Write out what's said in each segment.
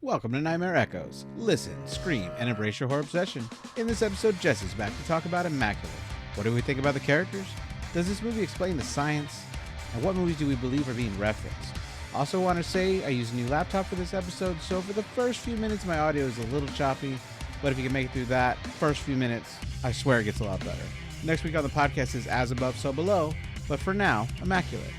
Welcome to Nightmare Echoes. Listen, scream, and embrace your horror obsession. In this episode, Jess is back to talk about Immaculate. What do we think about the characters? Does this movie explain the science? And what movies do we believe are being referenced? Also want to say I use a new laptop for this episode, so for the first few minutes my audio is a little choppy, but if you can make it through that first few minutes, I swear it gets a lot better. Next week on the podcast is As Above, So Below, but for now, Immaculate.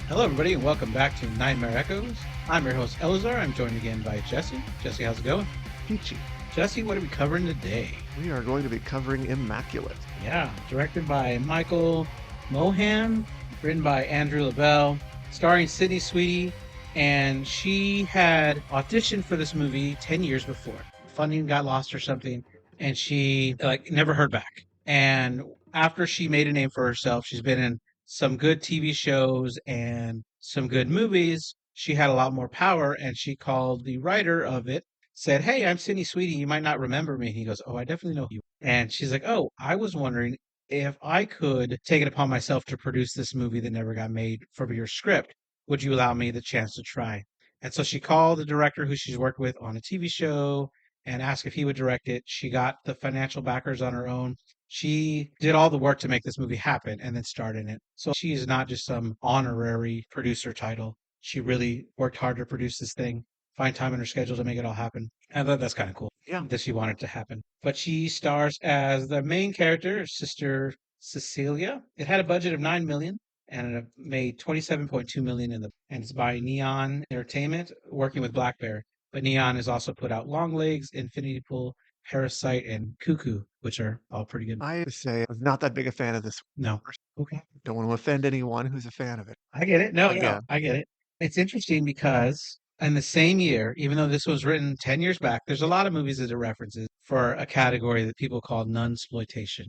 Hello, everybody, and welcome back to Nightmare Echoes. I'm your host, Elazar. I'm joined again by Jesse. Jesse, how's it going? Peachy. Jesse, what are we covering today? We are going to be covering Immaculate. Yeah, directed by Michael Mohan, written by Andrew LaBelle, starring Sydney Sweeney, and she had auditioned for this movie 10 years before. Funding got lost or something, and she never heard back. And after she made a name for herself, she's been in some good TV shows and some good movies. She had a lot more power, and she called the writer of it, said, "Hey, I'm Sydney Sweeney. You might not remember me." And he goes, "Oh, I definitely know you." And she's like, "Oh, I was wondering if I could take it upon myself to produce this movie that never got made for your script. Would you allow me the chance to try?" And so she called the director who she's worked with on a TV show and asked if he would direct it. She got the financial backers on her own. She did all the work to make this movie happen and then starred in it. So she is not just some honorary producer title. She really worked hard to produce this thing, find time in her schedule to make it all happen. I thought that's kind of cool. Yeah. That she wanted to happen. But she stars as the main character, Sister Cecilia. It had a budget of $9 million and it made $27.2 million and it's by Neon Entertainment, working with Black Bear. But Neon has also put out Longlegs, Infinity Pool, Parasite, and Cuckoo, which are all pretty good. I would say I was not that big a fan of this. No. Okay. Don't want to offend anyone who's a fan of it. I get it. No, Yeah. I get it. It's interesting because in the same year, even though this was written 10 years back, there's a lot of movies that are references for a category that people call nunsploitation,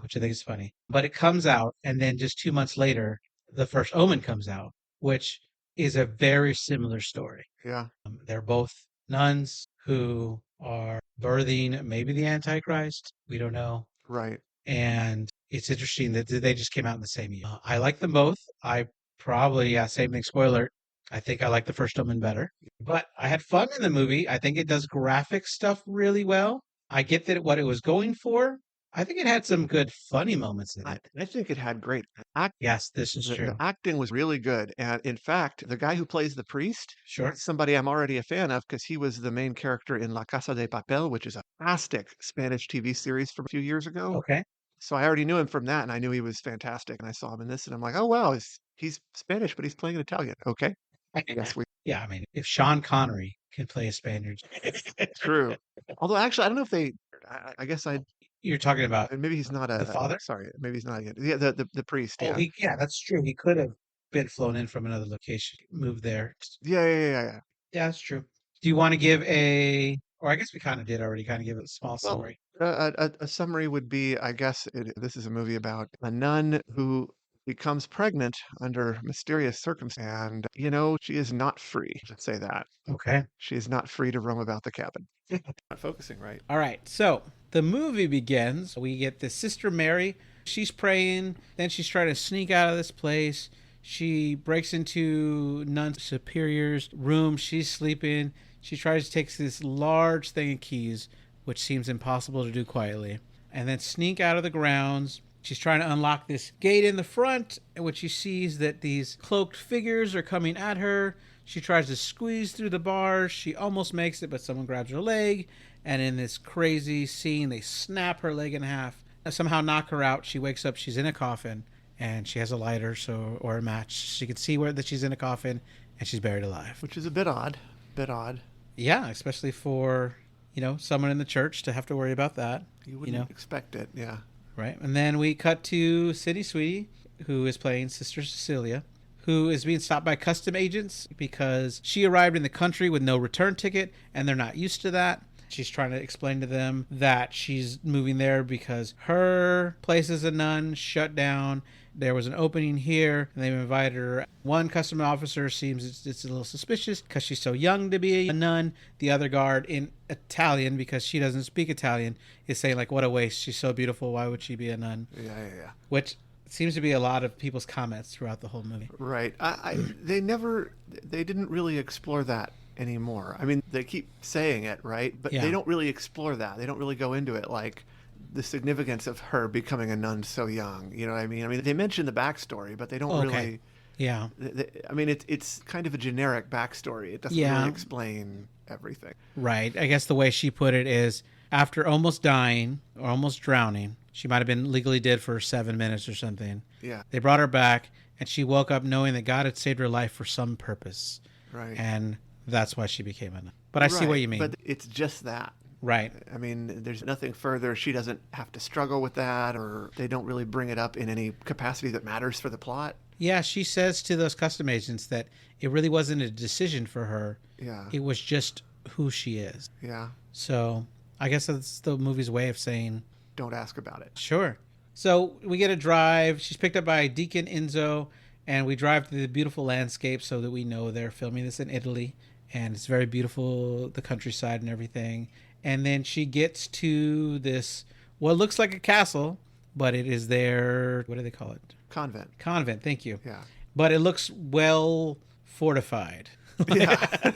which I think is funny. But it comes out, and then just 2 months later, The First Omen comes out, which is a very similar story. Yeah. They're both nuns who are birthing maybe the Antichrist. We don't know. Right. And it's interesting that they just came out in the same year. I like them both. I probably, same thing, spoiler. I think I like The First Omen better. But I had fun in the movie. I think it does graphic stuff really well. I get that what it was going for. I think it had some good funny moments in it. I think it had great acting. Yes, this is true. The acting was really good. And in fact, the guy who plays the priest, Sure. somebody I'm already a fan of because he was the main character in La Casa de Papel, which is a fantastic Spanish TV series from a few years ago. Okay. So I already knew him from that, and I knew he was fantastic. And I saw him in this, and I'm like, oh, wow, he's Spanish, but he's playing an Italian. Okay. Yes, Yeah, I mean, if Sean Connery can play a Spaniard. True. Although, actually, I don't know if they, I guess You're talking about maybe he's not the father? Sorry, maybe he's not yet. Yeah, the priest. Oh, Yeah. that's true. He could have been flown in from another location, moved there. Yeah. Yeah, that's true. Do you want to give or I guess we kind of did already kind of give a small summary. A summary would be, I guess, this is a movie about a nun who becomes pregnant under mysterious circumstances, and, she is not free. Let's say that. Okay. She is not free to roam about the cabin. Not focusing right. All right. So the movie begins. We get the Sister Mary. She's praying. Then she's trying to sneak out of this place. She breaks into Nun Superior's room. She's sleeping. She tries to take this large thing of keys, which seems impossible to do quietly, and then sneak out of the grounds. She's trying to unlock this gate in the front, in which she sees that these cloaked figures are coming at her. She tries to squeeze through the bars. She almost makes it, but someone grabs her leg. And in this crazy scene, they snap her leg in half, somehow knock her out. She wakes up. She's in a coffin, and she has a lighter or a match. She can see that she's in a coffin, and she's buried alive. Which is a bit odd. Yeah, especially for, someone in the church to have to worry about that. You wouldn't expect it, yeah. Right. And then we cut to Sydney Sweeney, who is playing Sister Cecilia, who is being stopped by custom agents because she arrived in the country with no return ticket, and they're not used to that. She's trying to explain to them that she's moving there because her place as a nun shut down. There was an opening here, and they've invited her. One custom officer seems it's a little suspicious because she's so young to be a nun. The other guard, in Italian, because she doesn't speak Italian, is saying, like, what a waste. She's so beautiful. Why would she be a nun? Yeah. Which seems to be a lot of people's comments throughout the whole movie. Right. They didn't really explore that anymore. I mean, they keep saying it, right? But they don't really explore that. They don't really go into it, like the significance of her becoming a nun so young. You know what I mean? I mean, they mention the backstory, but they don't really. Yeah. I mean, it's kind of a generic backstory. It doesn't really explain everything. Right. I guess the way she put it is, after almost dying or almost drowning, she might have been legally dead for 7 minutes or something. Yeah. They brought her back, and she woke up knowing that God had saved her life for some purpose. Right. And that's why she became a nun. But I see what you mean. But it's just that. Right. I mean, there's nothing further. She doesn't have to struggle with that, or they don't really bring it up in any capacity that matters for the plot. Yeah, she says to those custom agents that it really wasn't a decision for her. Yeah. It was just who she is. Yeah. So I guess that's the movie's way of saying, don't ask about it. Sure. So we get a drive. She's picked up by Deacon Enzo, and we drive through the beautiful landscape so that we know they're filming this in Italy. And it's very beautiful, the countryside and everything. And then she gets to this, what looks like a castle, but it is their, what do they call it? Convent. Convent, thank you. Yeah. But it looks well fortified. Yeah.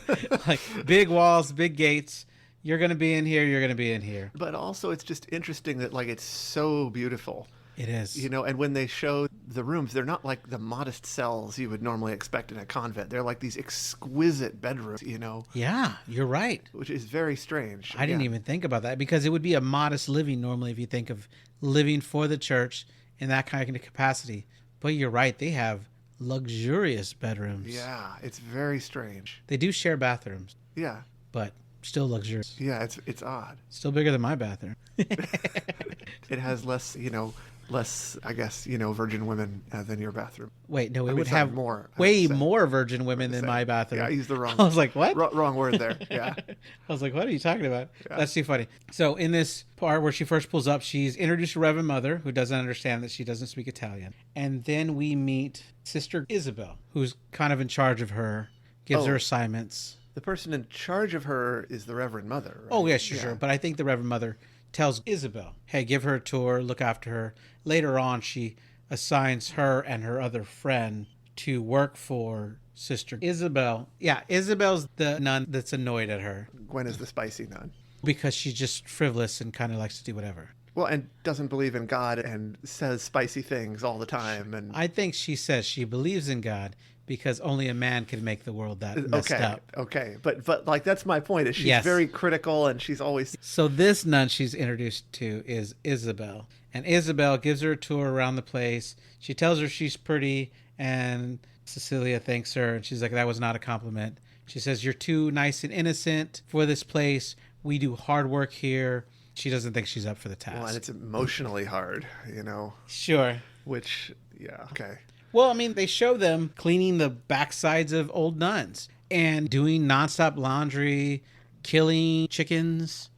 Like big walls, big gates. You're going to be in here, you're going to be in here. But also it's just interesting that, like, it's so beautiful. It is. You know, and when they show the rooms, they're not like the modest cells you would normally expect in a convent. They're like these exquisite bedrooms, you know. Yeah, you're right. Which is very strange. I didn't even think about that, because it would be a modest living normally if you think of living for the church in that kind of capacity. But you're right, they have luxurious bedrooms. Yeah, it's very strange. They do share bathrooms. Yeah. But still luxurious. Yeah, it's odd. Still bigger than my bathroom. It has less, I guess, virgin women than your bathroom. Wait, no, it would have way more virgin women than my bathroom. Yeah, I used the wrong. I was like, what? Wrong word there. Yeah. I was like, what are you talking about? Yeah. That's too funny. So in this part where she first pulls up, she's introduced to Reverend Mother, who doesn't understand that she doesn't speak Italian. And then we meet Sister Isabel, who's kind of in charge of her, gives her assignments. The person in charge of her is the Reverend Mother, right? Oh, yeah, sure. But I think the Reverend Mother tells Isabel, hey, give her a tour, look after her. Later on, she assigns her and her other friend to work for Sister Isabel. Yeah, Isabel's the nun that's annoyed at her. Gwen is the spicy nun. Because she's just frivolous and kind of likes to do whatever. Well, and doesn't believe in God and says spicy things all the time. And I think she says she believes in God because only a man can make the world that messed up. Okay. But like, that's my point, is she's very critical, and she's always... So this nun she's introduced to is Isabel. And Isabel gives her a tour around the place. She tells her she's pretty, and Cecilia thanks her, and she's like, that was not a compliment. She says, you're too nice and innocent for this place. We do hard work here. She doesn't think she's up for the task. Well, and it's emotionally hard, Sure. Which, yeah, okay. Well, I mean, they show them cleaning the backsides of old nuns and doing nonstop laundry, killing chickens,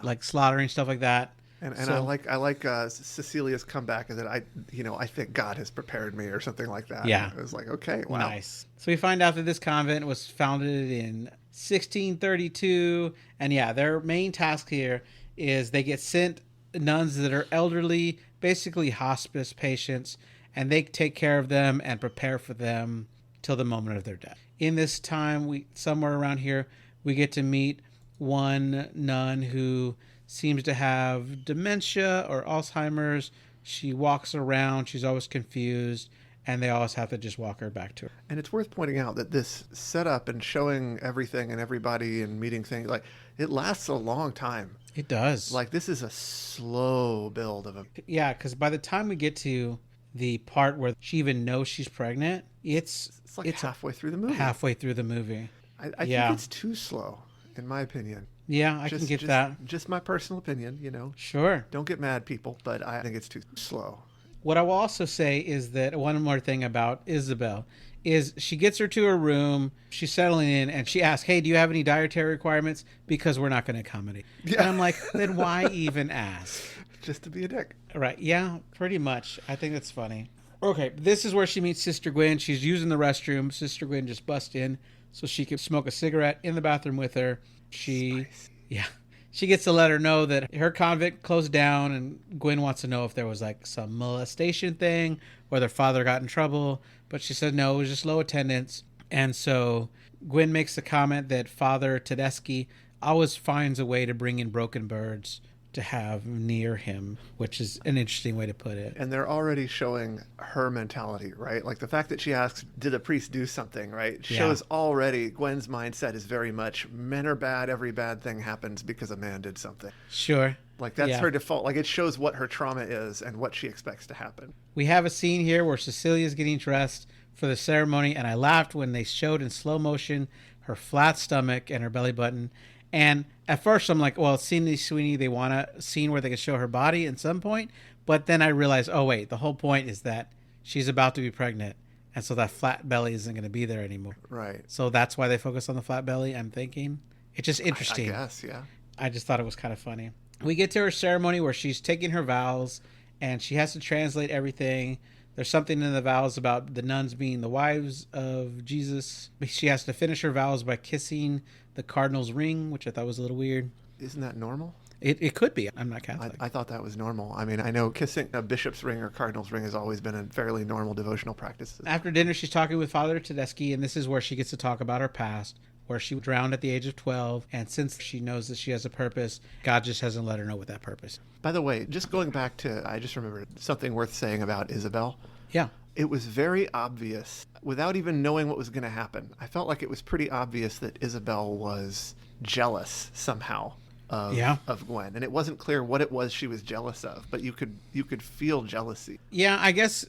like slaughtering, stuff like that. And I like Cecilia's comeback that I think God has prepared me, or something like that. Yeah, it was like, okay, wow, nice. So we find out that this convent was founded in 1632, and their main task here is they get sent nuns that are elderly, basically hospice patients, and they take care of them and prepare for them till the moment of their death. In this time, somewhere around here, we get to meet one nun who seems to have dementia or Alzheimer's. She walks around. She's always confused, and they always have to just walk her back to her. And it's worth pointing out that this setup and showing everything and everybody and meeting things, like, it lasts a long time. It does. Like, this is a slow build of a... Yeah, because by the time we get to the part where she even knows she's pregnant, it's halfway through the movie. Halfway through the movie. I think it's too slow, in my opinion. Yeah, I can get that. Just my personal opinion, Sure. Don't get mad, people, but I think it's too slow. What I will also say is that one more thing about Isabel is she gets her to her room, she's settling in, and she asks, "Hey, do you have any dietary requirements? Because we're not going to accommodate." Yeah. And I'm like, then why even ask? Just to be a dick. Right. Yeah, pretty much. I think that's funny. Okay, this is where she meets Sister Gwen. She's using the restroom. Sister Gwen just busts in so she can smoke a cigarette in the bathroom with her. Spicy. Yeah. She gets to let her know that her convent closed down, and Gwen wants to know if there was like some molestation thing or their father got in trouble. But she said no, it was just low attendance. And so Gwen makes the comment that Father Tedeschi always finds a way to bring in broken birds to have near him, which is an interesting way to put it. And they're already showing her mentality, right? Like the fact that she asks, did a priest do something, right? Shows already Gwen's mindset is very much men are bad, every bad thing happens because a man did something. Sure. Like that's her default. Like it shows what her trauma is and what she expects to happen. We have a scene here where Cecilia's getting dressed for the ceremony, and I laughed when they showed in slow motion her flat stomach and her belly button. And at first I'm like, well, Sidney Sweeney, they want a scene where they can show her body at some point. But then I realized, oh, wait, the whole point is that she's about to be pregnant. And so that flat belly isn't going to be there anymore. Right. So that's why they focus on the flat belly, I'm thinking. It's just interesting. I guess, yeah. I just thought it was kind of funny. We get to her ceremony where she's taking her vows and she has to translate everything. There's something in the vows about the nuns being the wives of Jesus. She has to finish her vows by kissing the cardinal's ring, which I thought was a little weird. Isn't that normal? It could be. I'm not Catholic. I thought that was normal. I mean, I know kissing a bishop's ring or cardinal's ring has always been a fairly normal devotional practice. After dinner, she's talking with Father Tedeschi, and this is where she gets to talk about her past, where she drowned at the age of 12. And since she knows that she has a purpose, God just hasn't let her know what that purpose. By the way, just going back to, I just remembered something worth saying about Isabel. Yeah. It was very obvious, without even knowing what was going to happen. I felt like it was pretty obvious that Isabel was jealous somehow of Gwen, and it wasn't clear what it was she was jealous of, but you could feel jealousy. Yeah, I guess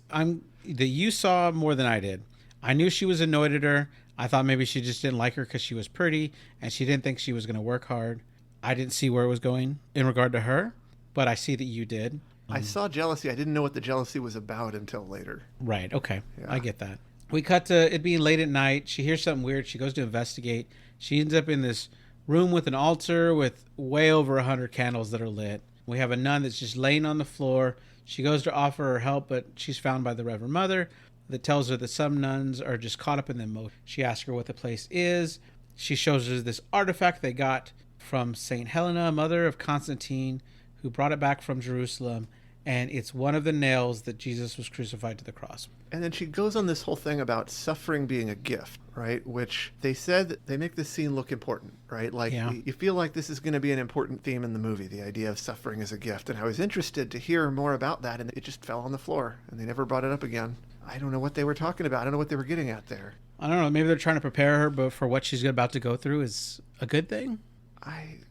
you saw more than I did. I knew she was annoyed at her. I thought maybe she just didn't like her because she was pretty and she didn't think she was going to work hard. I didn't see where it was going in regard to her, but I see that you did. I saw jealousy. I didn't know what the jealousy was about until later. Right. Okay. Yeah. I get that. We cut to it being late at night. She hears something weird. She goes to investigate. She ends up in this room with an altar with way over 100 candles that are lit. We have a nun that's just laying on the floor. She goes to offer her help, but she's found by the Reverend Mother that tells her that some nuns are just caught up in the emotion. She asks her what the place is. She shows her this artifact they got from St. Helena, mother of Constantine, who brought it back from Jerusalem. And it's one of the nails that Jesus was crucified to the cross. And then she goes on this whole thing about suffering being a gift, right? Which they said they make this scene look important, right? Like you feel like this is going to be an important theme in the movie, the idea of suffering as a gift. And I was interested to hear more about that, and it just fell on the floor, and they never brought it up again. I don't know what they were talking about. I don't know what they were getting at there. I don't know. Maybe they're trying to prepare her, but for what she's about to go through is a good thing.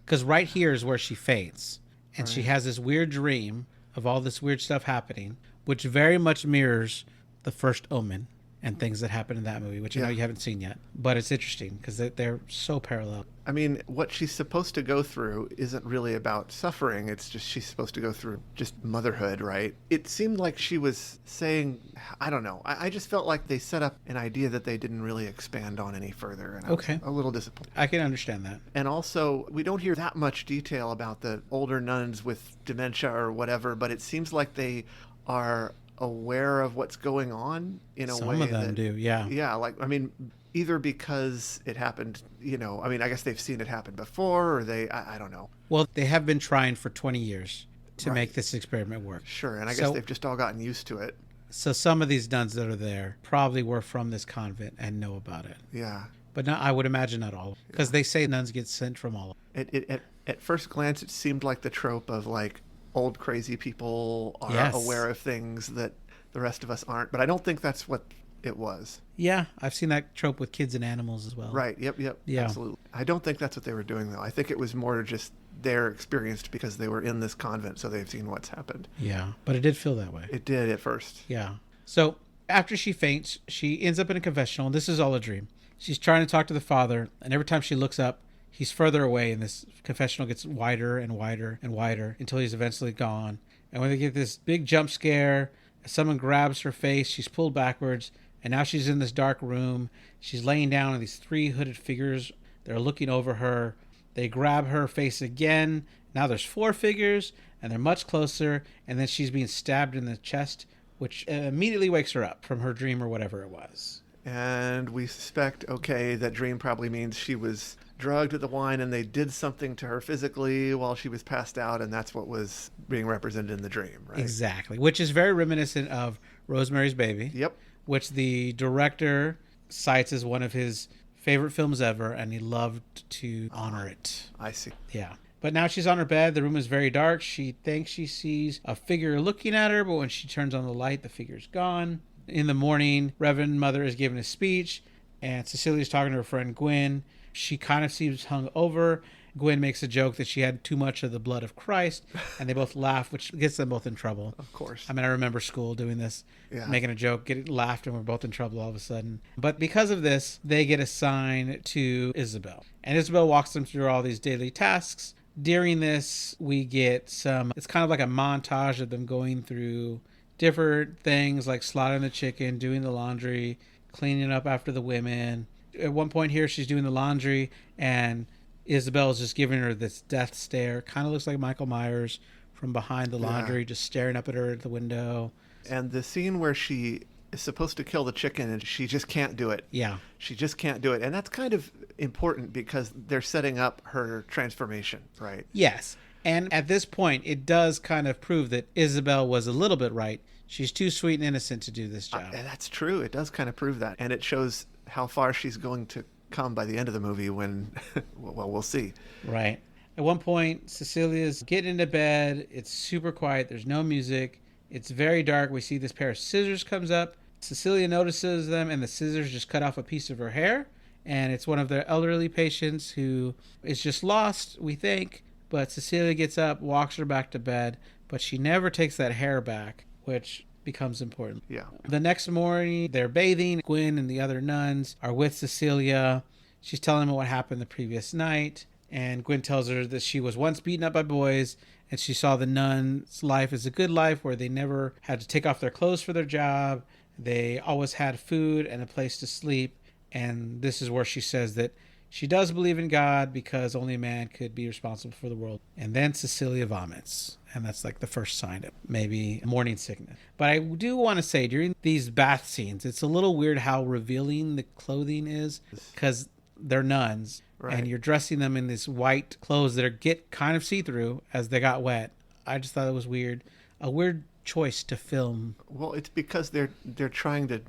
Because right here is where she faints, and she has this weird dream of all this weird stuff happening, which very much mirrors the first Omen and things that happen in that movie, which I know you haven't seen yet. But it's interesting because they're so parallel. I mean, what she's supposed to go through isn't really about suffering. It's just she's supposed to go through just motherhood, right? It seemed like she was saying, I don't know. I just felt like they set up an idea that they didn't really expand on any further. And I was a little disappointed. I can understand that. And also, we don't hear that much detail about the older nuns with dementia or whatever, but it seems like they are aware of what's going on in a way. Some of them do, yeah. Yeah, like, I mean, either because it happened, I mean, I guess they've seen it happen before, or I don't know. Well, they have been trying for 20 years to make this experiment work. Sure, and I guess they've just all gotten used to it. So some of these nuns that are there probably were from this convent and know about it. Yeah. But I would imagine not all, because they say nuns get sent from all. At first glance, it seemed like the trope of, like, old crazy people are aware of things that the rest of us aren't, but I don't think that's what it was. Yeah, I've seen that trope with kids and animals as well. Right, yep, absolutely. I don't think that's what they were doing, though. I think it was more just they're experienced because they were in this convent, so they've seen what's happened. Yeah, but it did feel that way. It did at first. Yeah. So after she faints, she ends up in a confessional, and this is all a dream. She's trying to talk to the father, and every time she looks up, he's further away, and this confessional gets wider and wider and wider until he's eventually gone. And when they get this big jump scare, Someone grabs her face. She's pulled backwards, and now she's in this dark room. She's laying down, and these 3 hooded figures, they're looking over her. They grab her face again. Now there's 4 figures, and they're much closer, and then she's being stabbed in the chest, which immediately wakes her up from her dream or whatever it was. And we suspect, okay, that dream probably means she was drugged with the wine and they did something to her physically while she was passed out, and that's what was being represented in the dream, right? Exactly, which is very reminiscent of Rosemary's Baby. Yep. Which the director cites as one of his favorite films ever, and he loved to honor it. I see. Yeah. But now she's on her bed. The room is very dark. She thinks she sees a figure looking at her, but when she turns on the light, the figure's gone. In the morning, Reverend Mother is giving a speech, and Cecilia's talking to her friend Gwen. She kind of seems hung over. Gwen makes a joke that she had too much of the blood of Christ, and they both laugh, which gets them both in trouble. Of course. I mean, I remember school doing this, Yeah. making a joke, getting laughed, and we're both in trouble all of a sudden. But because of this, they get assigned to Isabel. And Isabel walks them through all these daily tasks. During this, we get it's kind of like a montage of them going through different things like slaughtering the chicken, doing the laundry, cleaning up after the women. At one point here, she's doing the laundry, and Isabel's just giving her this death stare. Kind of looks like Michael Myers from behind the laundry, just staring up at her at the window. And the scene where she is supposed to kill the chicken and she just can't do it. Yeah. She just can't do it. And that's kind of important because they're setting up her transformation, right? Yes. And at this point, it does kind of prove that Isabel was a little bit right. She's too sweet and innocent to do this job. That's true. It does kind of prove that. And it shows how far she's going to come by the end of the movie when, well, we'll see. Right. At one point, Cecilia's getting into bed. It's super quiet. There's no music. It's very dark. We see this pair of scissors comes up. Cecilia notices them, and the scissors just cut off a piece of her hair. And it's one of their elderly patients who is just lost, we think. But Cecilia gets up, walks her back to bed, but she never takes that hair back, which becomes important. Yeah. The next morning, they're bathing. Gwen and the other nuns are with Cecilia. She's telling them what happened the previous night. And Gwen tells her that she was once beaten up by boys, and she saw the nuns' life as a good life where they never had to take off their clothes for their job. They always had food and a place to sleep. And this is where she says that she does believe in God because only a man could be responsible for the world. And then Cecilia vomits. And that's like the first sign of maybe morning sickness. But I do want to say during these bath scenes, it's a little weird how revealing the clothing is because they're nuns. Right. And you're dressing them in this white clothes that get kind of see-through as they got wet. I just thought it was weird. A weird choice to film. Well, it's because they're trying to,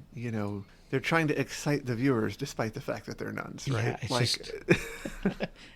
they're trying to excite the viewers despite the fact that they're nuns, right? Yeah, just,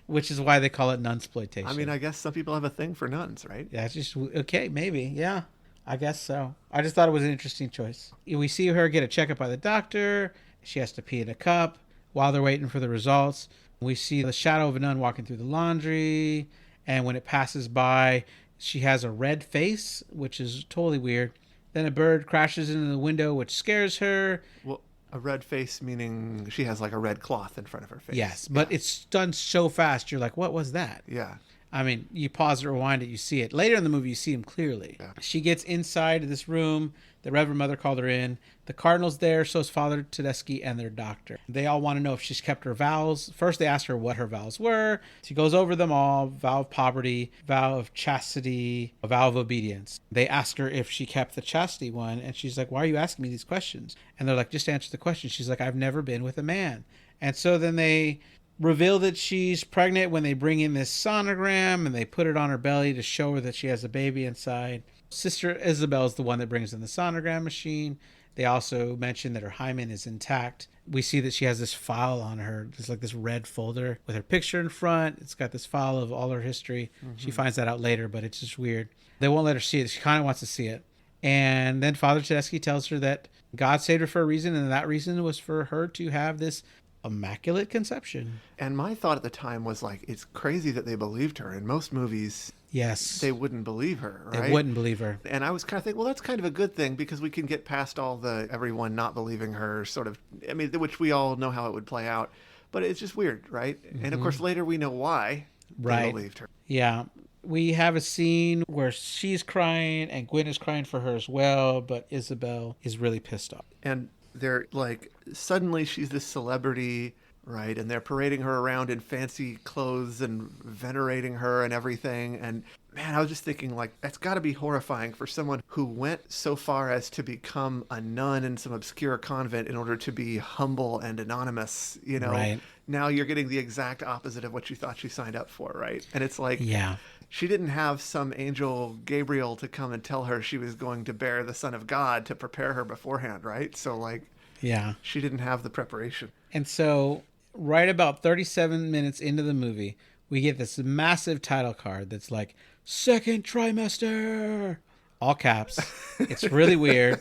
which is why they call it nunsploitation. I mean, I guess some people have a thing for nuns, right? Yeah, it's just, okay, maybe. Yeah, I guess so. I just thought it was an interesting choice. We see her get a checkup by the doctor. She has to pee in a cup while they're waiting for the results. We see the shadow of a nun walking through the laundry. And when it passes by, she has a red face, which is totally weird. Then a bird crashes into the window, which scares her. Well, a red face meaning she has like a red cloth in front of her face. Yes, but it's done so fast. You're like, what was that? Yeah. I mean, you pause or rewind it, you see it. Later in the movie, you see him clearly. Yeah. She gets inside this room. The Reverend Mother called her in. The Cardinal's there, so is Father Tedeschi and their doctor. They all want to know if she's kept her vows. First, they ask her what her vows were. She goes over them all. Vow of poverty, vow of chastity, a vow of obedience. They ask her if she kept the chastity one, and she's like, why are you asking me these questions? And they're like, just answer the question. She's like, I've never been with a man. And so then they reveal that she's pregnant when they bring in this sonogram and they put it on her belly to show her that she has a baby inside. Sister Isabel is the one that brings in the sonogram machine. They also mention that her hymen is intact. We see that she has this file on her. There's like this red folder with her picture in front. It's got this file of all her history. Mm-hmm. She finds that out later, but it's just weird. They won't let her see it. She kind of wants to see it. And then Father Tedeschi tells her that God saved her for a reason, and that reason was for her to have this immaculate conception. And my thought at the time was like, it's crazy that they believed her. In most movies, yes, they wouldn't believe her, right? They wouldn't believe her. And I was kind of thinking, well, that's kind of a good thing because we can get past all the everyone not believing her sort of, I mean, which we all know how it would play out. But it's just weird, right? Mm-hmm. And of course, later we know why they believed her. Yeah. We have a scene where she's crying and Gwen is crying for her as well, but Isabel is really pissed off. And they're like, suddenly she's this celebrity, right? And they're parading her around in fancy clothes and venerating her and everything. And man, I was just thinking, like, that's got to be horrifying for someone who went so far as to become a nun in some obscure convent in order to be humble and anonymous, you know? Right. Now you're getting the exact opposite of what you thought she signed up for, right? And it's like, Yeah. she didn't have some angel Gabriel to come and tell her she was going to bear the Son of God to prepare her beforehand, right? So, like, Yeah. she didn't have the preparation. And so, right about 37 minutes into the movie, we get this massive title card that's like, second trimester, all caps. It's really weird.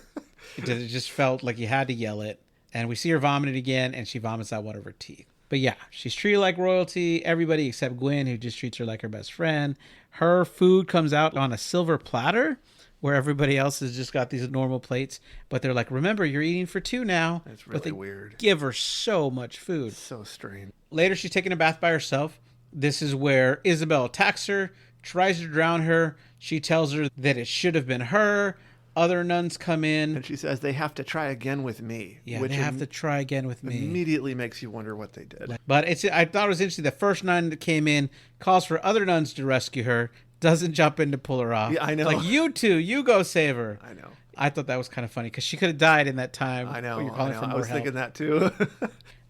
It just felt like you had to yell it. And we see her vomiting again, and she vomits out one of her teeth. But yeah, she's treated like royalty. Everybody except Gwen, who just treats her like her best friend. Her food comes out on a silver platter, where everybody else has just got these normal plates. But they're like, remember, you're eating for two now. It's really but they weird. Give her so much food. So strange. Later, she's taking a bath by herself. This is where Isabel attacks her, tries to drown her. She tells her that it should have been her. Other nuns come in. And she says they have to try again with me. Yeah, they have to try again with me. Immediately makes you wonder what they did. But I thought it was interesting. The first nun that came in calls for other nuns to rescue her, doesn't jump in to pull her off. Yeah, I know. Like, you two, you go save her. I know. I thought that was kind of funny because she could have died in that time. I know. You're calling for more I was help. thinking that too.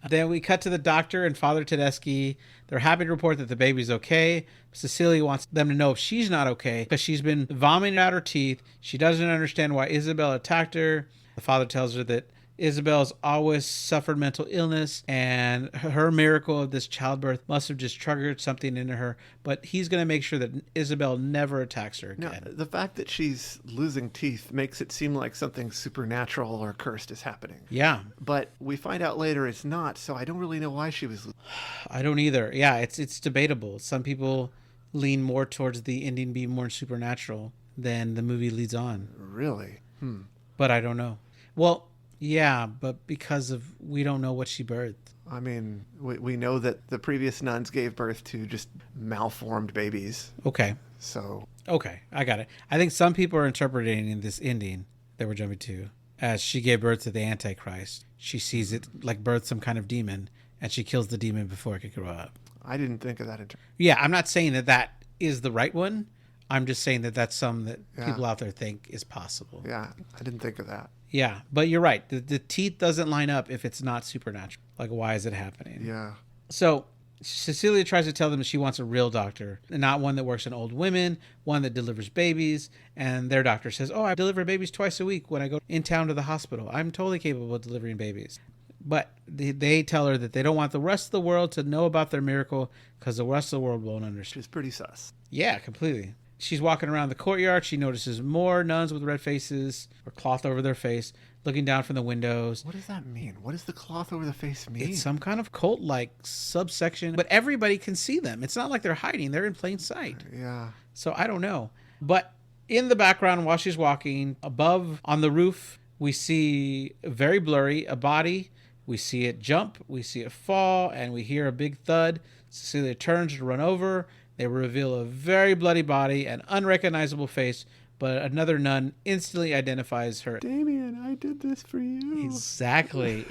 Then we cut to the doctor and Father Tedeschi. They're happy to report that the baby's okay. Cecilia wants them to know if she's not okay because she's been vomiting out her teeth. She doesn't understand why Isabel attacked her. The father tells her that Isabel's always suffered mental illness and her miracle of this childbirth must have just triggered something into her. But he's going to make sure that Isabel never attacks her again. Now, the fact that she's losing teeth makes it seem like something supernatural or cursed is happening. Yeah. But we find out later it's not, so I don't really know why she was. I don't either. Yeah, it's debatable. Some people lean more towards the ending being more supernatural than the movie leads on. Really? But I don't know. Well, yeah, but because of we don't know what she birthed. I mean, we know that the previous nuns gave birth to just malformed babies. Okay. So. Okay, I got it. I think some people are interpreting this ending that we're jumping to as she gave birth to the Antichrist. She sees it like birth some kind of demon, and she kills the demon before it could grow up. I didn't think of that. Yeah, I'm not saying that that is the right one. I'm just saying that that's some that people out there think is possible. Yeah, I didn't think of that. Yeah, but you're right. The teeth doesn't line up if it's not supernatural. Like, why is it happening? Yeah. So Cecilia tries to tell them she wants a real doctor, not one that works on old women, one that delivers babies. And their doctor says, oh, I deliver babies twice a week when I go in town to the hospital. I'm totally capable of delivering babies. But they tell her that they don't want the rest of the world to know about their miracle because the rest of the world won't understand. She's pretty sus. Yeah, completely. She's walking around the courtyard. She notices more nuns with red faces or cloth over their face looking down from the windows. What does that mean? What does the cloth over the face mean? It's some kind of cult-like subsection, but everybody can see them. It's not like they're hiding. They're in plain sight. Yeah. So I don't know. But in the background while she's walking, above on the roof, we see very blurry a body. We see it jump. We see it fall. And we hear a big thud. Cecilia turns to run over. They reveal a very bloody body, an unrecognizable face, but another nun instantly identifies her. Damien, I did this for you. Exactly.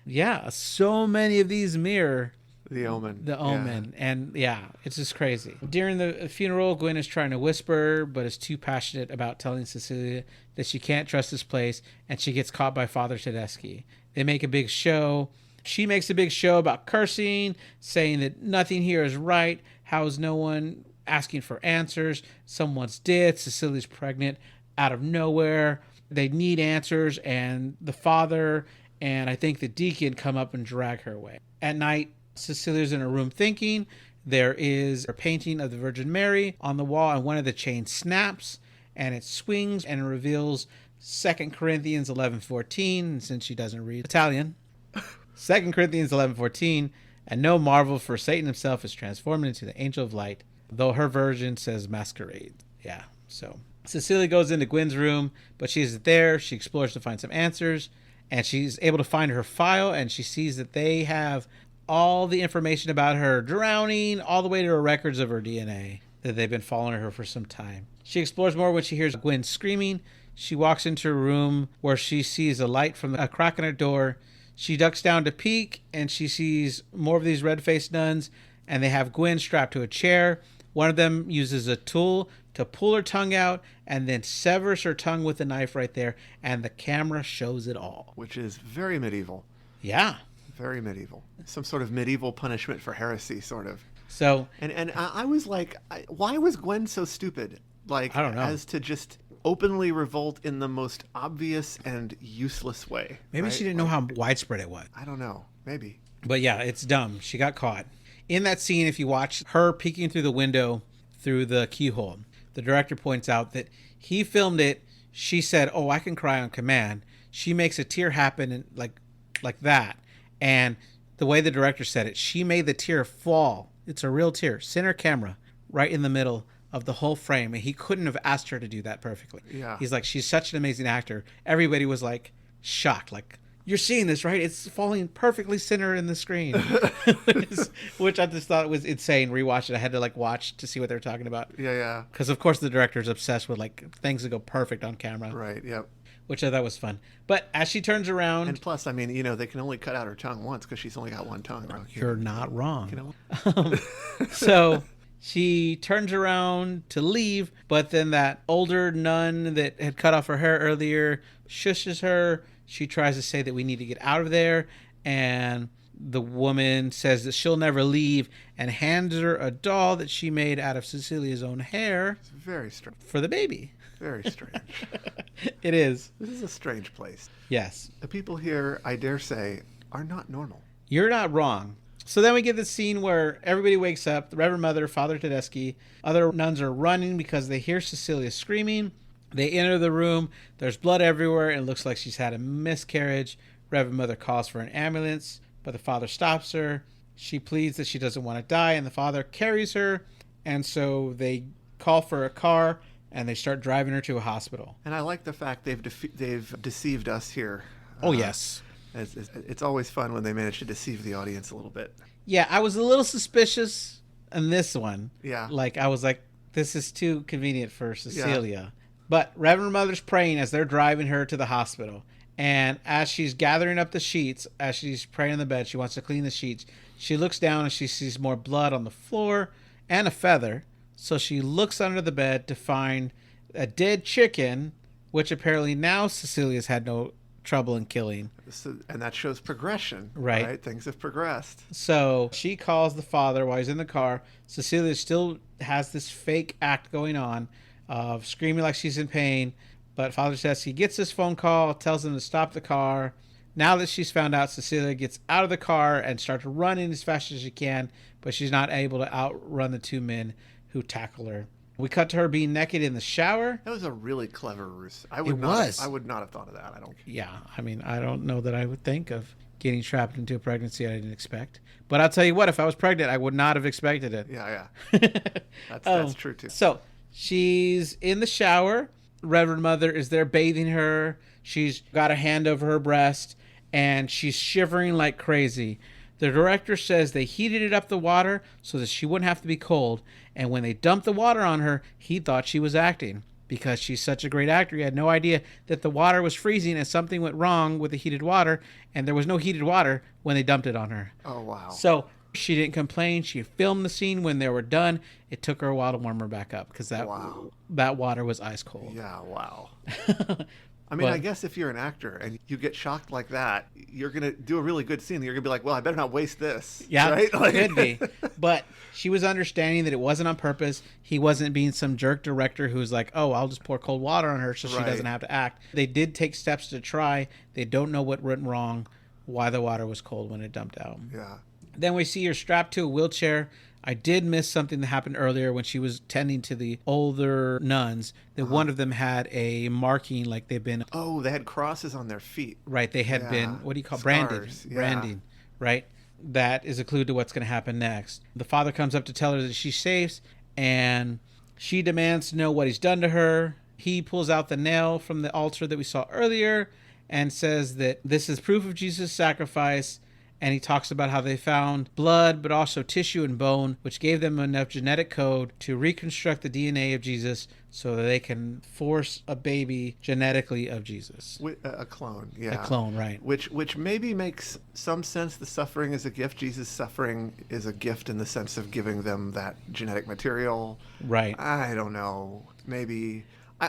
Yeah, so many of these mirror The Omen. The Omen. Yeah. And yeah, it's just crazy. During the funeral, Gwen is trying to whisper, but is too passionate about telling Cecilia that she can't trust this place, and she gets caught by Father Tedeschi. They make a big show. She makes a big show about cursing, saying that nothing here is right. How is no one asking for answers? Someone's dead. Cecilia's pregnant out of nowhere. They need answers, and the father and I think the deacon come up and drag her away. At night, Cecilia's in her room thinking. There is a painting of the Virgin Mary on the wall, and one of the chains snaps, and it swings, and it reveals 2 Corinthians 11:14, since she doesn't read Italian. 2 Corinthians 11:14, and no marvel, for Satan himself is transformed into the angel of light, though her version says masquerade. Yeah, so Cecilia goes into Gwen's room, but she isn't there. She explores to find some answers, and she's able to find her file, and she sees that they have all the information about her drowning all the way to her records of her DNA. that they've been following her for some time. She explores more when she hears Gwen screaming. She walks into a room where she sees a light from a crack in her door. She ducks down to peek, and she sees more of these red-faced nuns, and they have Gwen strapped to a chair. One of them uses a tool to pull her tongue out and then severs her tongue with a knife right there, and the camera shows it all. Which is very medieval. Yeah. Very medieval. Some sort of medieval punishment for heresy, sort of. So... And I was like, why was Gwen so stupid? Like, I don't know. As to just openly revolt in the most obvious and useless way. Maybe right? she didn't know how widespread it was. I don't know. Maybe. But yeah, it's dumb. She got caught. In that scene, if you watch her peeking through the window through the keyhole, the director points out that he filmed it. She said, "Oh, I can cry on command." She makes a tear happen and like that. And the way the director said it, she made the tear fall. It's a real tear. Center camera, right in the middle of the whole frame. And he couldn't have asked her to do that perfectly. Yeah. He's like, she's such an amazing actor. Everybody was like shocked. Like, you're seeing this, right? It's falling perfectly center in the screen. Which I just thought was insane. Rewatch it. I had to watch to see what they were talking about. Yeah. Because of course the director's obsessed with things that go perfect on camera. Right, yep. Which I thought was fun. But as she turns around... And plus, I mean, they can only cut out her tongue once because she's only got one tongue. Right? You're not wrong. So she turns around to leave, but then that older nun that had cut off her hair earlier shushes her. She tries to say that we need to get out of there. And the woman says that she'll never leave and hands her a doll that she made out of Cecilia's own hair. It's very strange. For the baby. Very strange. It is. This is a strange place. Yes. The people here, I dare say, are not normal. You're not wrong. So then we get the scene where everybody wakes up. The Reverend Mother, Father Tedeschi, other nuns are running because they hear Cecilia screaming. They enter the room. There's blood everywhere. And it looks like she's had a miscarriage. Reverend Mother calls for an ambulance, but the father stops her. She pleads that she doesn't want to die, and the father carries her. And so they call for a car, and they start driving her to a hospital. And I like the fact they've deceived us here. Oh, yes. It's always fun when they manage to deceive the audience a little bit. Yeah, I was a little suspicious in this one. Yeah. I was like, this is too convenient for Cecilia. Yeah. But Reverend Mother's praying as they're driving her to the hospital. And as she's gathering up the sheets, as she's praying in the bed, she wants to clean the sheets. She looks down and she sees more blood on the floor and a feather. So she looks under the bed to find a dead chicken, which apparently now Cecilia's had no trouble in killing. And that shows progression. Right. Things have progressed. So she calls the father while he's in the car. Cecilia still has this fake act going on of screaming like she's in pain. But Father Tedeschi gets this phone call, tells him to stop the car. Now that she's found out, Cecilia gets out of the car and starts running as fast as she can, but she's not able to outrun the two men who tackle her. We cut to her being naked in the shower. That was a really clever ruse. I would not have thought of that. Yeah, I mean, I don't know that I would think of getting trapped into a pregnancy I didn't expect. But I'll tell you what, if I was pregnant, I would not have expected it. Yeah. That's true, too. So she's in the shower. Reverend Mother is there bathing her. She's got a hand over her breast, and she's shivering like crazy. The director says they heated up the water so that she wouldn't have to be cold. And when they dumped the water on her, he thought she was acting. Because she's such a great actor, he had no idea that the water was freezing and something went wrong with the heated water. And there was no heated water when they dumped it on her. Oh, wow. So she didn't complain. She filmed the scene when they were done. It took her a while to warm her back up because that water was ice cold. Yeah, wow. I mean, I guess if you're an actor and you get shocked like that, you're going to do a really good scene. You're going to be like, well, I better not waste this. Yeah, right? Could be. But she was understanding that it wasn't on purpose. He wasn't being some jerk director who's like, oh, I'll just pour cold water on her so she doesn't have to act. They did take steps to try. They don't know what went wrong, why the water was cold when it dumped out. Yeah. Then we see her strapped to a wheelchair. I did miss something that happened earlier when she was tending to the older nuns, that one of them had a marking like they've been... Oh, they had crosses on their feet. Right, they had been, what do you call Scars. branding, right? That is a clue to what's going to happen next. The father comes up to tell her that she's safe, and she demands to know what he's done to her. He pulls out the nail from the altar that we saw earlier and says that this is proof of Jesus' sacrifice, And he talks about how they found blood, but also tissue and bone, which gave them enough genetic code to reconstruct the DNA of Jesus so that they can force a baby genetically of Jesus. A clone, yeah. A clone, right. Which maybe makes some sense. The suffering is a gift. Jesus' suffering is a gift in the sense of giving them that genetic material. Right. I don't know. Maybe.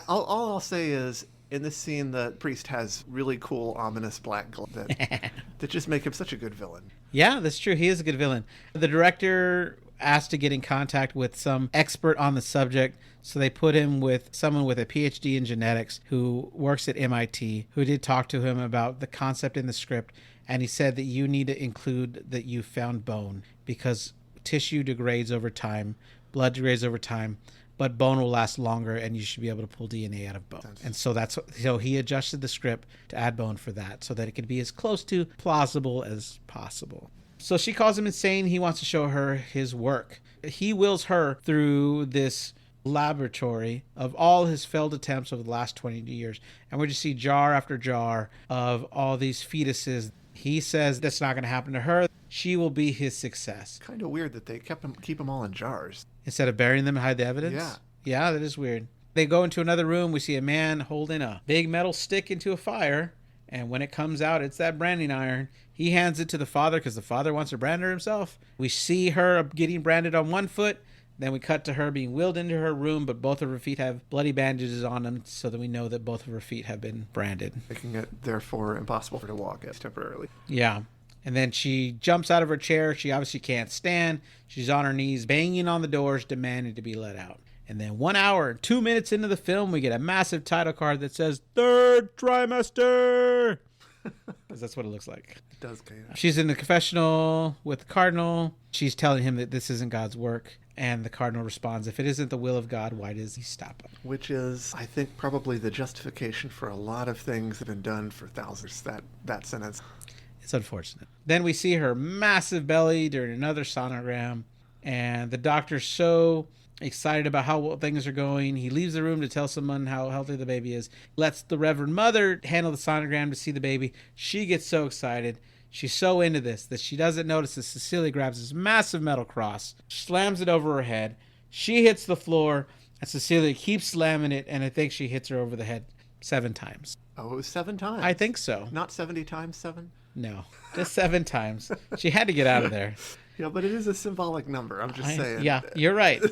All I'll say is, in this scene, the priest has really cool, ominous black gloves that just make him such a good villain. Yeah, that's true. He is a good villain. The director asked to get in contact with some expert on the subject, so they put him with someone with a PhD in genetics who works at MIT, who did talk to him about the concept in the script, and he said that you need to include that you found bone, because tissue degrades over time, blood degrades over time, but bone will last longer, and you should be able to pull DNA out of bone. And so so he adjusted the script to add bone for that, so that it could be as close to plausible as possible. So she calls him insane. He wants to show her his work. He wills her through this laboratory of all his failed attempts over the last 20 years, and we just see jar after jar of all these fetuses. He says that's not going to happen to her. She will be his success. Kind of weird that they keep them all in jars instead of burying them and hide the evidence. Yeah, that is weird. They go into another room. We see a man holding a big metal stick into a fire, and when it comes out, it's that branding iron. He hands it to the father because the father wants to brand her himself. We see her getting branded on one foot. Then we cut to her being wheeled into her room, but both of her feet have bloody bandages on them, so that we know that both of her feet have been branded. Making it, therefore, impossible for her to walk temporarily. Yeah. And then she jumps out of her chair. She obviously can't stand. She's on her knees, banging on the doors, demanding to be let out. And then 1 hour and 2 minutes into the film, we get a massive title card that says, "Third Trimester." Because that's what it looks like. It does, kind of. She's in the confessional with the cardinal. She's telling him that this isn't God's work. And the cardinal responds, "If it isn't the will of God, why does he stop it?" Which is, I think, probably the justification for a lot of things that have been done for thousands. That sentence. It's unfortunate. Then we see her massive belly during another sonogram. And the doctor's so excited about how well things are going. He leaves the room to tell someone how healthy the baby is. Lets the Reverend Mother handle the sonogram to see the baby. She gets so excited. She's so into this that she doesn't notice that Cecilia grabs this massive metal cross, slams it over her head. She hits the floor, and Cecilia keeps slamming it, and I think she hits her over the head 7 times. Oh, it was 7 times? I think so. Not 70 times 7? No, just 7 times. She had to get out of there. Yeah, but it is a symbolic number. I'm just saying. Yeah, you're right.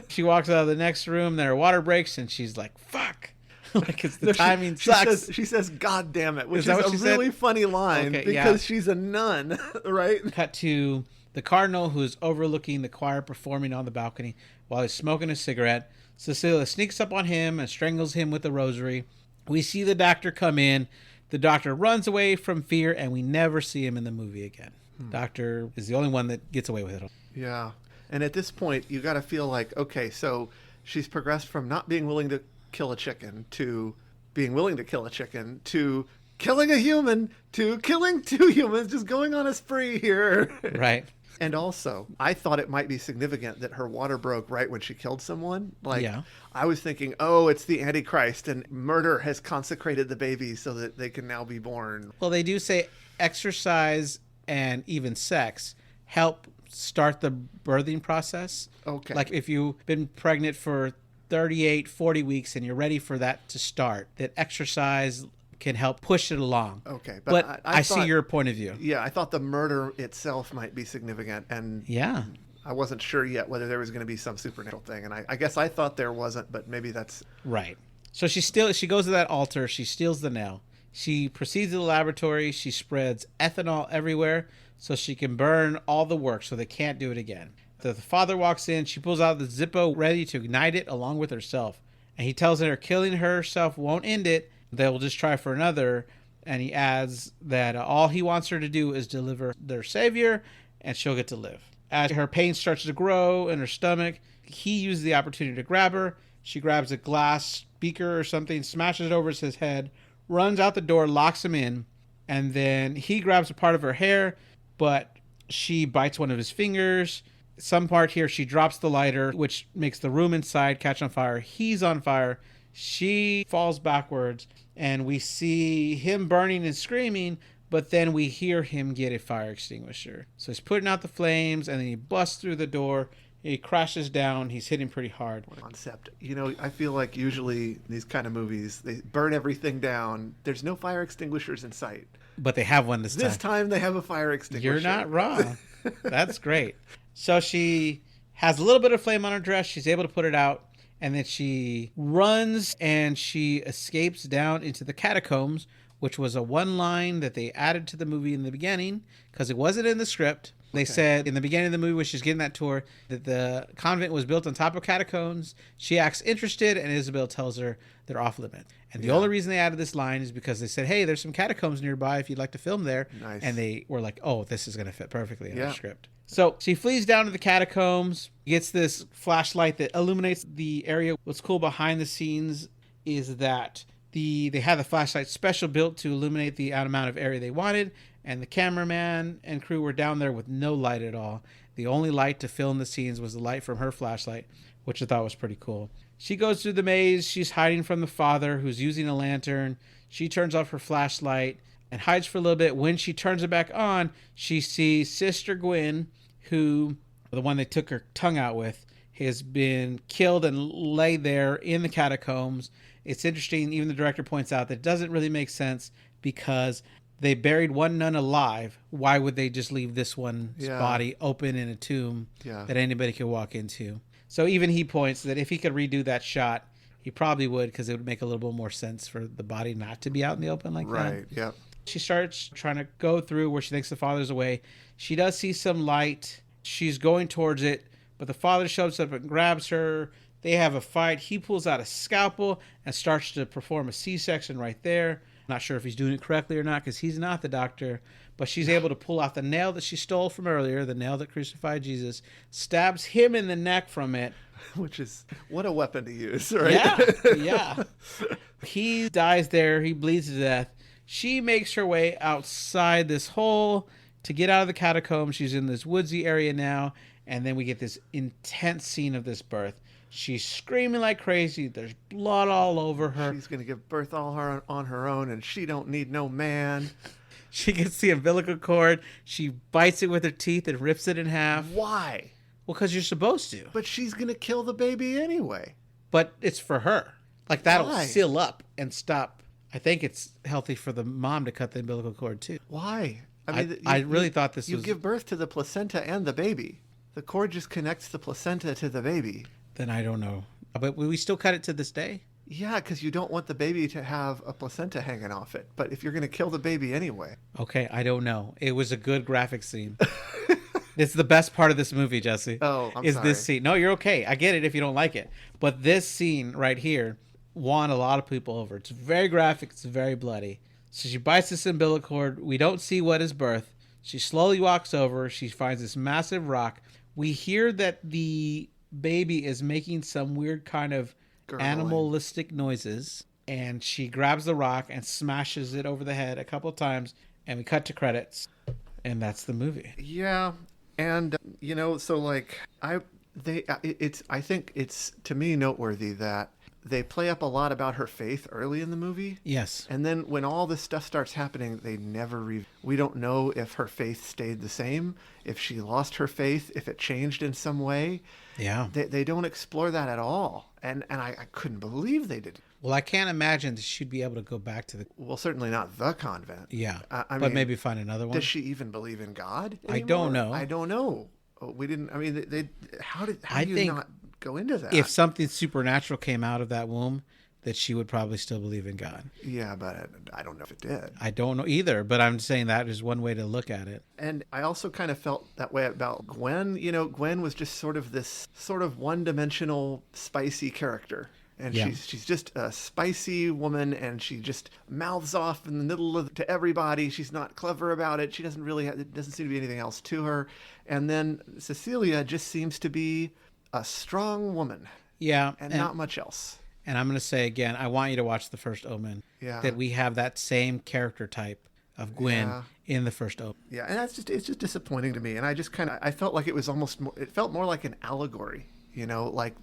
She walks out of the next room, then her water breaks, and she's like, "Fuck." Like, it's the timing sucks. She says, "God damn it," which is a really funny line because she's a nun, right? Cut to the cardinal, who's overlooking the choir performing on the balcony while he's smoking a cigarette. Cecilia sneaks up on him and strangles him with a rosary. We see the doctor come in. The doctor runs away from fear, and we never see him in the movie again. Doctor is the only one that gets away with it. Yeah. And at this point, you got to feel like, okay, so she's progressed from not being willing to kill a chicken to being willing to kill a chicken to killing a human to killing 2 humans, just going on a spree here. Right. And also, I thought it might be significant that her water broke right when she killed someone. Like, yeah. I was thinking, oh, it's the Antichrist and murder has consecrated the baby so that they can now be born. Well, they do say exercise and even sex help start the birthing process. Okay. Like if you've been pregnant for 38, 40 weeks and you're ready for that to start, that exercise can help push it along. Okay. But I see your point of view. Yeah, I thought the murder itself might be significant. And yeah, I wasn't sure yet whether there was going to be some supernatural thing. And I guess I thought there wasn't, but maybe that's... Right. So she goes to that altar. She steals the nail. She proceeds to the laboratory. She spreads ethanol everywhere so she can burn all the work so they can't do it again. The father walks in. She pulls out the Zippo ready to ignite it along with herself. And he tells her killing herself won't end it. They'll just try for another. And he adds that all he wants her to do is deliver their savior and she'll get to live. As her pain starts to grow in her stomach, he uses the opportunity to grab her. She grabs a glass beaker or something, smashes it over his head, runs out the door, locks him in, and then he grabs a part of her hair, but she bites one of his fingers. Some part here, she drops the lighter, which makes the room inside catch on fire. He's on fire. She falls backwards, and we see him burning and screaming, But then we hear him get a fire extinguisher. So he's putting out the flames, and then he busts through the door. He crashes down. He's hitting pretty hard. Concept. I feel like usually these kind of movies, they burn everything down. There's no fire extinguishers in sight. But they have one this time. This time they have a fire extinguisher. You're not wrong. That's great. So she has a little bit of flame on her dress. She's able to put it out. And then she runs and she escapes down into the catacombs, which was a one line that they added to the movie in the beginning because it wasn't in the script. They said in the beginning of the movie when she's getting that tour that the convent was built on top of catacombs. She acts interested, and Isabel tells her they're off limits. And the only reason they added this line is because they said, hey, there's some catacombs nearby if you'd like to film there. Nice. And they were like, oh, this is going to fit perfectly in the script. So she flees down to the catacombs, gets this flashlight that illuminates the area. What's cool behind the scenes is that they had the flashlight special built to illuminate the amount of area they wanted, and the cameraman and crew were down there with no light at all. The only light to film the scenes was the light from her flashlight, which I thought was pretty cool. She goes through the maze. She's hiding from the father who's using a lantern. She turns off her flashlight and hides for a little bit. When she turns it back on, she sees Sister Gwen, who, the one they took her tongue out with, has been killed and laid there in the catacombs. It's interesting, even the director points out that it doesn't really make sense because they buried one nun alive. Why would they just leave this one's body open in a tomb that anybody could walk into? So even he points that if he could redo that shot, he probably would, because it would make a little bit more sense for the body not to be out in the open like that. Right, yep. She starts trying to go through where she thinks the father's away. She does see some light. She's going towards it, but the father shows up and grabs her. They have a fight. He pulls out a scalpel and starts to perform a C-section right there. Not sure if he's doing it correctly or not because he's not the doctor, but she's able to pull out the nail that she stole from earlier, the nail that crucified Jesus, stabs him in the neck from it. Which is, what a weapon to use, right? Yeah. He dies there. He bleeds to death. She makes her way outside this hole to get out of the catacombs. She's in this woodsy area now, and then we get this intense scene of this birth. She's screaming like crazy. There's blood all over her. She's going to give birth on her own, and she don't need no man. She gets the umbilical cord. She bites it with her teeth and rips it in half. Why? Well, because you're supposed to. But she's going to kill the baby anyway. But it's for her. Like, that'll Why? seal up and stop. I think it's healthy for the mom to cut the umbilical cord, too. Why? I really thought this was... You give birth to the placenta and the baby. The cord just connects the placenta to the baby. Then I don't know. But we still cut it to this day? Yeah, because you don't want the baby to have a placenta hanging off it. But if you're going to kill the baby anyway. Okay, I don't know. It was a good graphic scene. It's the best part of this movie, Jesse. Oh, I'm is sorry. This scene. No, you're okay. I get it if you don't like it. But this scene right here won a lot of people over. It's very graphic. It's very bloody. So she bites this umbilical cord. We don't see what is birth. She slowly walks over. She finds this massive rock. We hear that the baby is making some weird kind of animalistic noises. And she grabs the rock and smashes it over the head a couple of times. And we cut to credits. And that's the movie. Yeah. And, so like, I think it's, to me, noteworthy that they play up a lot about her faith early in the movie. Yes. And then when all this stuff starts happening, they never we don't know if her faith stayed the same, if she lost her faith, if it changed in some way. Yeah. They don't explore that at all. And I couldn't believe they did. Well, I can't imagine that she'd be able to go back to the... Well, certainly not the convent. Yeah. I but mean, maybe find another one. Does she even believe in God anymore? I don't know. We didn't... I mean, how do you not go into that? If something supernatural came out of that womb, that she would probably still believe in God. Yeah, but I don't know if it did. I don't know either, but I'm saying that is one way to look at it. And I also kind of felt that way about Gwen. Gwen was just sort of this sort of one-dimensional, spicy character. And she's just a spicy woman, and she just mouths off in the middle to everybody. She's not clever about it. She doesn't really it doesn't seem to be anything else to her. And then Cecilia just seems to be a strong woman. Yeah. And not much else. And I'm going to say again, I want you to watch The First Omen. Yeah. That we have that same character type of Gwen in The First Omen. Yeah, and it's just disappointing to me. And I just I felt like it was it felt more like an allegory, like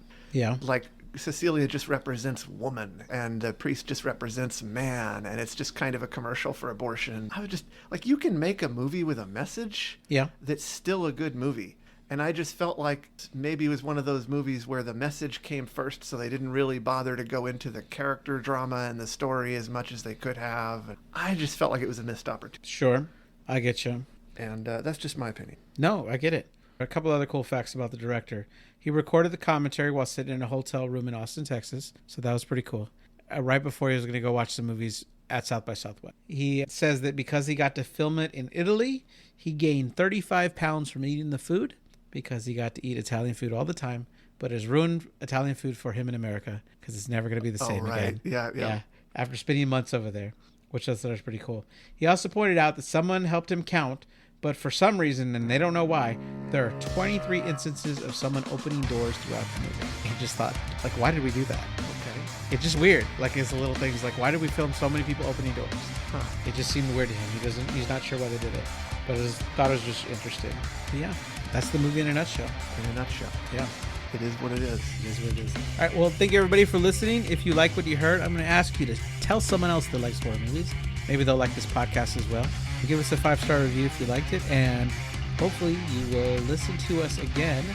Cecilia just represents woman and the priest just represents man, and it's just kind of a commercial for abortion. I was just like, you can make a movie with a message that's still a good movie. And I just felt like maybe it was one of those movies where the message came first, so they didn't really bother to go into the character drama and the story as much as they could have. I just felt like it was a missed opportunity. Sure, I get you. And that's just my opinion. No, I get it. A couple other cool facts about the director. He recorded the commentary while sitting in a hotel room in Austin, Texas. So that was pretty cool. Right before he was going to go watch some movies at South by Southwest. He says that because he got to film it in Italy, he gained 35 pounds from eating the food because he got to eat Italian food all the time. But it's ruined Italian food for him in America because it's never going to be the same again. Yeah. After spending months over there, which I thought was pretty cool. He also pointed out that someone helped him count, but for some reason, and they don't know why, there are 23 instances of someone opening doors throughout the movie. He just thought, like, why did we do that? Okay. It's just weird. Like, it's the little things, like, why did we film so many people opening doors? Huh. It just seemed weird to him. He's not sure why they did it. But thought it was just interesting. But yeah, that's the movie in a nutshell. In a nutshell. Yeah. It is what it is. It is what it is. All right, well, thank you everybody for listening. If you like what you heard, I'm going to ask you to tell someone else that likes horror movies. Maybe they'll like this podcast as well. Give us a 5-star review if you liked it, and hopefully you will listen to us again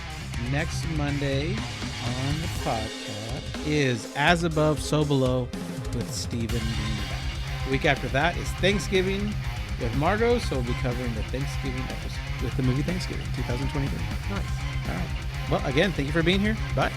next Monday on the podcast. Is As Above, So Below with Stephen Greenback. The week after that is Thanksgiving with Margot, so we'll be covering the Thanksgiving episode with the movie Thanksgiving 2023. Nice. All right. Well, again, thank you for being here. Bye.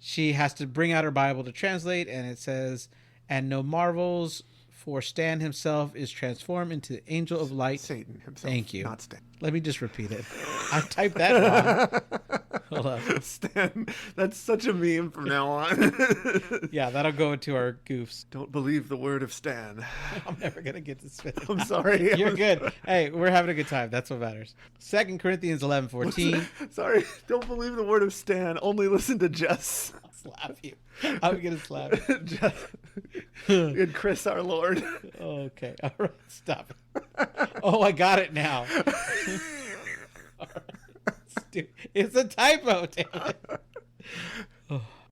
She has to bring out her Bible to translate, and it says, "And no marvels, for Stan himself is transformed into the angel of light." Satan himself. Thank you. Not Stan. Let me just repeat it. I typed that wrong. Hold on. Stan. That's such a meme from now on. Yeah, that'll go into our goofs. Don't believe the word of Stan. I'm never going to get this fit. I'm sorry. You're good. Hey, we're having a good time. That's what matters. 2 Corinthians 11:14. Sorry. Don't believe the word of Stan. Only listen to Jess. I'll slap you. I'm going to slap you. Jess. And Chris, our Lord. Okay. All right. Stop it. Oh, I got it now. All right. It's a typo, damn it. Oh.